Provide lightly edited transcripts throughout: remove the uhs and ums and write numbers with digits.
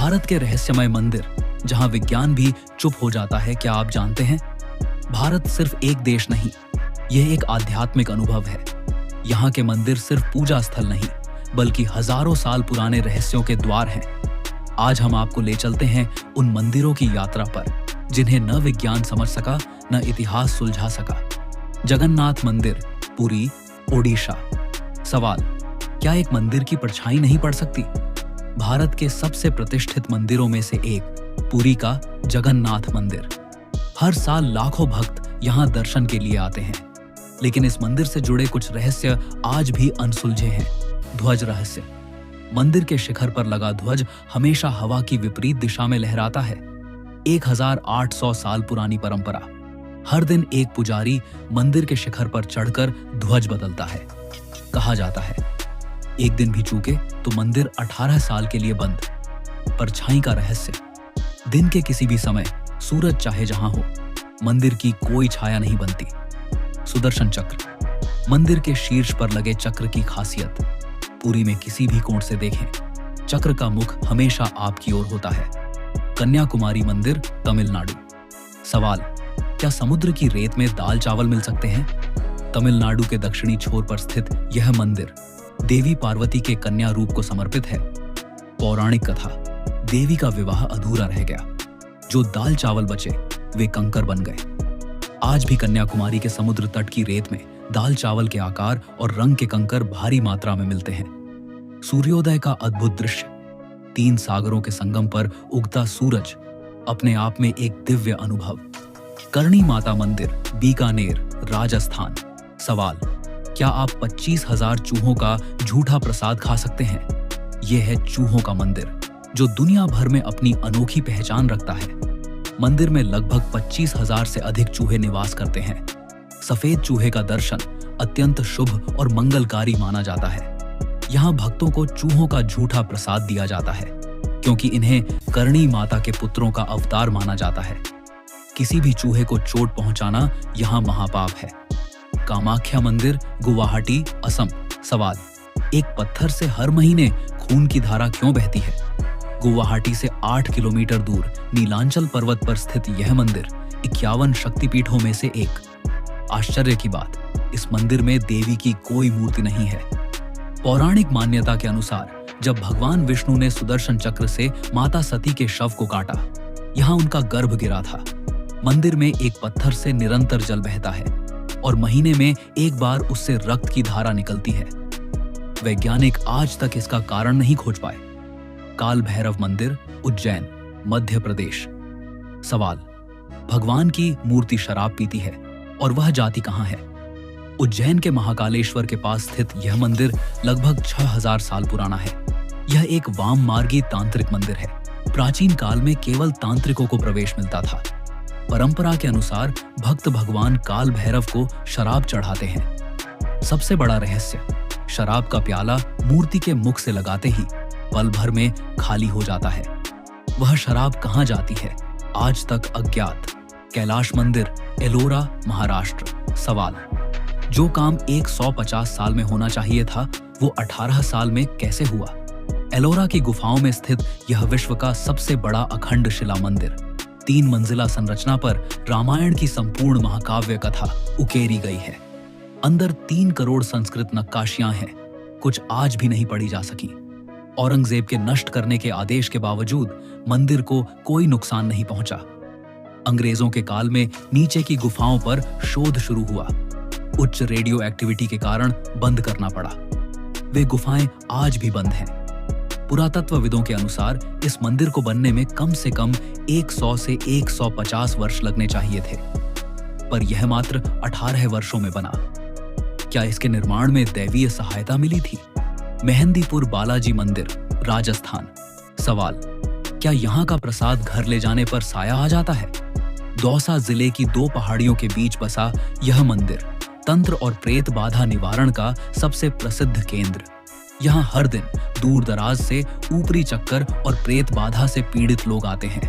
भारत के रहस्यमय मंदिर जहां विज्ञान भी चुप हो जाता है, क्या आप जानते हैं? भारत सिर्फ एक देश नहीं, यह एक आध्यात्मिक अनुभव है। यहाँ के मंदिर सिर्फ पूजा स्थल नहीं, बल्कि हजारों साल पुराने रहस्यों के द्वार हैं। आज हम आपको ले चलते हैं उन मंदिरों की यात्रा पर जिन्हें न विज्ञान समझ सका, न इतिहास सुलझा सका। जगन्नाथ मंदिर, पुरी, ओडिशा। सवाल, क्या एक मंदिर की परछाई नहीं पड़ सकती? भारत के सबसे प्रतिष्ठित मंदिरों में से एक पुरी का जगन्नाथ मंदिर। हर साल लाखों भक्त यहाँ दर्शन के लिए आते हैं, लेकिन इस मंदिर से जुड़े कुछ रहस्य आज भी अनसुलझे हैं। ध्वज रहस्य। मंदिर के शिखर पर लगा ध्वज हमेशा हवा की विपरीत दिशा में लहराता है। 1800 साल पुरानी परंपरा। हर दिन एक पुजारी मंदिर के शिखर पर चढ़कर ध्वज बदलता है। कहा जाता है, एक दिन भी चूके तो मंदिर 18 साल के लिए बंद। परछाई का रहस्य। दिन के किसी भी समय सूरज चाहे जहां हो, मंदिर की कोई छाया नहीं बनती। सुदर्शन चक्र। मंदिर के शीर्ष पर लगे चक्र की खासियत। पुरी में किसी भी कोण से देखें, चक्र का मुख हमेशा आपकी ओर होता है। कन्याकुमारी मंदिर, तमिलनाडु। सवाल, क्या समुद्र की रेत में दाल चावल मिल सकते हैं? तमिलनाडु के दक्षिणी छोर पर स्थित यह मंदिर देवी पार्वती के कन्या रूप को समर्पित है। पौराणिक कथा। देवी का विवाह अधूरा रह गया। जो दाल चावल बचे वे कंकर बन गए। आज भी कन्याकुमारी के समुद्र तट की रेत में दाल चावल के आकार और रंग के कंकर भारी मात्रा में मिलते हैं। सूर्योदय का अद्भुत दृश्य। 3 सागरों के संगम पर उगता सूरज अपने आप में एक दिव्य अनुभव। करणी माता मंदिर, बीकानेर, राजस्थान। सवाल, क्या आप 25,000 चूहों का झूठा प्रसाद खा सकते हैं? यह है चूहों का मंदिर, जो दुनिया भर में अपनी अनोखी पहचान रखता है। मंदिर में लगभग 25,000 से अधिक चूहे निवास करते हैं। सफेद चूहे का दर्शन अत्यंत शुभ और मंगलकारी माना जाता है। यहाँ भक्तों को चूहों का झूठा प्रसाद दिया जाता है, क्योंकि इन्हें करणी माता के पुत्रों का अवतार माना जाता है। किसी भी चूहे को चोट पहुंचाना यहाँ महापाप है। कामाख्या मंदिर, गुवाहाटी, असम। सवाल, एक पत्थर से हर महीने खून की धारा क्यों बहती है? गुवाहाटी से 8 किलोमीटर दूर नीलांचल पर्वत पर स्थित यह मंदिर 51 शक्तिपीठों में से एक। आश्चर्य की बात, इस मंदिर में देवी की कोई मूर्ति नहीं है। पौराणिक मान्यता के अनुसार जब भगवान विष्णु ने सुदर्शन चक्र से माता सती के शव को काटा, यहाँ उनका गर्भ गिरा था। मंदिर में एक पत्थर से निरंतर जल बहता है और महीने में एक बार उससे रक्त की धारा निकलती है। वैज्ञानिक आज तक इसका कारण नहीं खोज पाए। काल भैरव मंदिर, उज्जैन, मध्य प्रदेश। सवाल, भगवान की मूर्ति शराब पीती है और वह जाति कहां है? उज्जैन के महाकालेश्वर के पास स्थित यह मंदिर लगभग 6000 साल पुराना है। यह एक वाम मार्गी तांत्रिक मंदिर है। प्राचीन काल में केवल तांत्रिकों को प्रवेश मिलता था। परंपरा के अनुसार भक्त भगवान काल भैरव को शराब चढ़ाते हैं। सबसे बड़ा रहस्य, शराब का प्याला मूर्ति के मुख से लगाते ही पल भर में खाली हो जाता है। वह शराब कहां जाती है, आज तक अज्ञात। कैलाश मंदिर, एलोरा, महाराष्ट्र। सवाल, जो काम 150 साल में होना चाहिए था, वो 18 साल में कैसे हुआ? एलोरा की गुफाओं में स्थित यह विश्व का सबसे बड़ा अखंड शिला मंदिर। 3 मंजिला संरचना पर रामायण की संपूर्ण महाकाव्य कथा उकेरी गई है। अंदर 3 करोड़ संस्कृत नक्काशियां हैं, कुछ आज भी नहीं पढ़ी जा सकी। औरंगजेब के नष्ट करने के आदेश के बावजूद मंदिर को कोई नुकसान नहीं पहुंचा। अंग्रेजों के काल में नीचे की गुफाओं पर शोध शुरू हुआ। उच्च रेडियो एक्टिविटी के कारण बंद करना पड़ा। वे गुफाएं आज भी बंद हैं। पुरातत्वविदों के अनुसार इस मंदिर को बनने में कम से कम 100 से 150 वर्ष लगने चाहिए थे, पर यह मात्र 18 वर्षों में बना। क्या इसके निर्माण में दैवीय सहायता मिली थी? मेहंदीपुर बालाजी मंदिर, राजस्थान। सवाल, क्या यहाँ का प्रसाद घर ले जाने पर साया आ जाता है? दौसा जिले की 2 पहाड़ियों के बीच बसा यह मंदिर तंत्र और प्रेत बाधा निवारण का सबसे प्रसिद्ध केंद्र। यहाँ हर दिन दूर दराज से ऊपरी चक्कर और प्रेत बाधा से पीड़ित लोग आते हैं।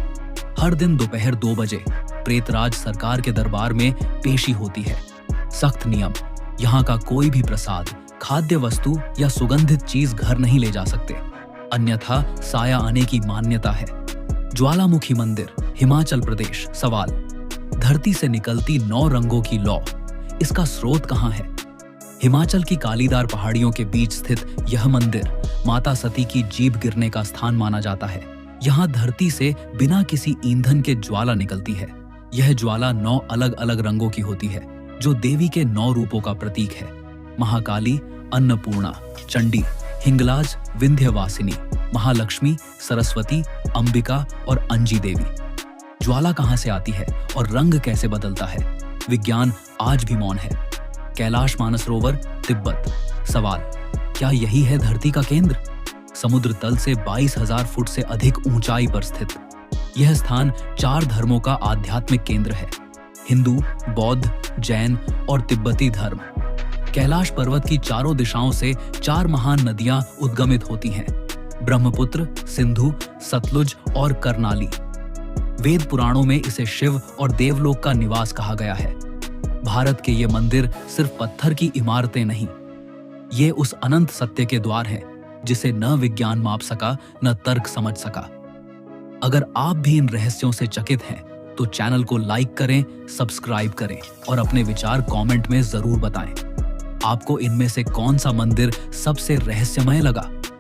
हर दिन दोपहर 2 बजे प्रेतराज सरकार के दरबार में पेशी होती है। सख्त नियम, यहाँ का कोई भी प्रसाद, खाद्य वस्तु या सुगंधित चीज घर नहीं ले जा सकते। अन्यथा साया आने की मान्यता है। ज्वालामुखी मंदिर, हिमाचल प्रदेश। सवाल, धरती से निकलती 9 रंगों की लौ, इसका स्रोत कहाँ है? हिमाचल की कालीदार पहाड़ियों के बीच स्थित यह मंदिर माता सती की जीभ गिरने का स्थान माना जाता है। यहाँ धरती से बिना किसी ईंधन के ज्वाला निकलती है। यह ज्वाला 9 अलग अलग रंगों की होती है, जो देवी के 9 रूपों का प्रतीक है। महाकाली, अन्नपूर्णा, चंडी, हिंगलाज, विंध्यवासिनी, महालक्ष्मी, सरस्वती, अंबिका और अंजी देवी। ज्वाला कहाँ से आती है और रंग कैसे बदलता है? विज्ञान आज भी मौन है। कैलाश मानसरोवर, तिब्बत। सवाल, क्या यही है धरती का केंद्र? समुद्र तल से 22,000 फुट से अधिक ऊंचाई पर स्थित यह स्थान 4 धर्मों का आध्यात्मिक केंद्र है: हिंदू, बौद्ध, जैन और तिब्बती धर्म। कैलाश पर्वत की चारों दिशाओं से 4 महान नदियां उद्गमित होती हैं: ब्रह्मपुत्र, सिंधु, सतलुज और करनाली। वेद पुराणों में इसे शिव और देवलोक का निवास कहा गया है। भारत के ये मंदिर सिर्फ पत्थर की इमारतें नहीं, ये उस अनंत सत्य के द्वार हैं जिसे न विज्ञान माप सका, न तर्क समझ सका। अगर आप भी इन रहस्यों से चकित हैं, तो चैनल को लाइक करें, सब्सक्राइब करें और अपने विचार कमेंट में जरूर बताएं। आपको इनमें से कौन सा मंदिर सबसे रहस्यमय लगा?